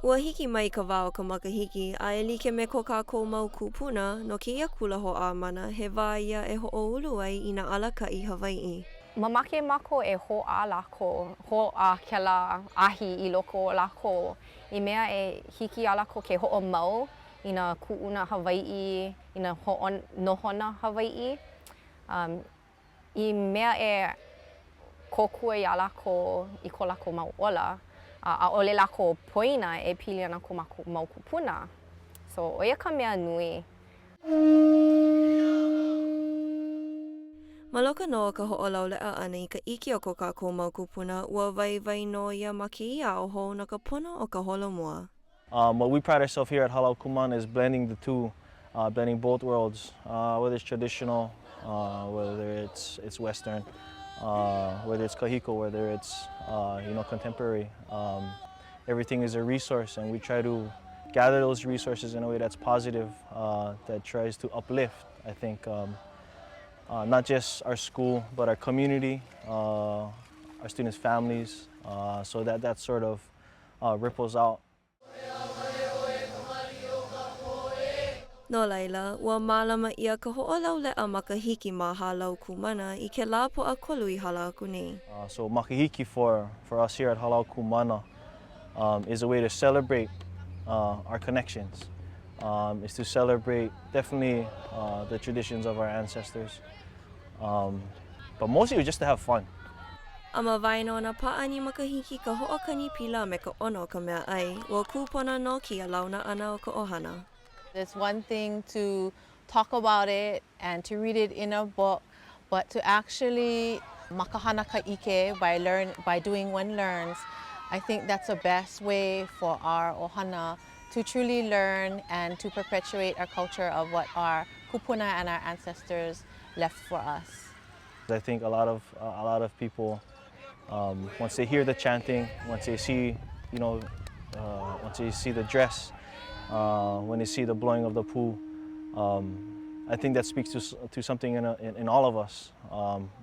Ua hiki mai ka wao ka makahiki a e like me ko kākou mau kūpuna no kēia kula ho a mana he wā ia e ho'oulu ai I nā alaka'i Hawai'i. Mamake mako e ho'a lako, ho'a kela ahi I loko o lako I mea e hiki a lako ke ho'omau I nā ku'una Hawai'i, I nā nohona Hawai'i. I mea e kokua ia lako I ko lako mau ola, a ole lako poina e pili ana ko mau kupuna. So oia ka mea nui. Maloka no ka ho'olaule'a ana I ka iki o ko kākou mau kupuna ua wai no ia ma kēia aoho no ka pono o ka holomua. What we pride ourselves here at Hālau Kumana is blending the two, blending both worlds, whether it's traditional, whether it's Western, whether it's kahiko, whether it's contemporary. Everything is a resource, and we try to gather those resources in a way that's positive, that tries to uplift, I think, not just our school, but our community, our students' families, so that sort of ripples out. No laila, ua mālama ia ka ho'olaule'a makahiki ma Hālau Kumana I ke lā po'akolu I hala aku nei. So Makahiki for us here at Hālau Kumana is a way to celebrate our connections. Is to celebrate definitely the traditions of our ancestors, but mostly just to have fun. Ama waino na pa'ani makahiki ka ho'okani pila me ka ono ka mea ai, ua kūpona no kia launa ana o ka ohana. It's one thing to talk about it and to read it in a book, but to actually makahana ka'ike by doing one learns, I think that's the best way for our ohana to truly learn and to perpetuate our culture of what our kupuna and our ancestors left for us. I think a lot of people, once they hear the chanting, once they see, once they see the dress, when they see the blowing of the pu, I think that speaks to something in all of us,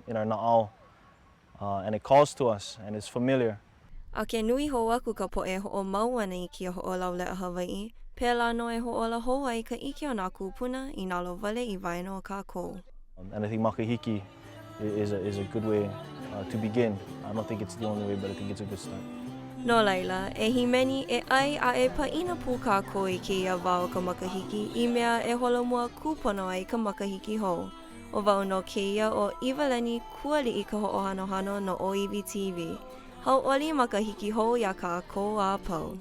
in our na'au, and it calls to us and it's familiar. A ke nui ho aku ka po'e ho'omau ana I kia ho'olaule'a Hawai'i, pēlā no e ho'ola ho ai ka ike o nā kūpuna I nā lo wale I waino o kākou. And I think makahiki is a good way to begin. I don't think it's the only way, but I think it's a good start. No laila, e himeni e ai a e pa'ina pū kākou I kēia wao ka makahiki I mea e holomua kūpono ai ka makahiki hou. O wau no kēia o Iwaleni kuali I ka ho'ohanohano no OEV TV. Hau oli makahiki hou ia kākou a pau.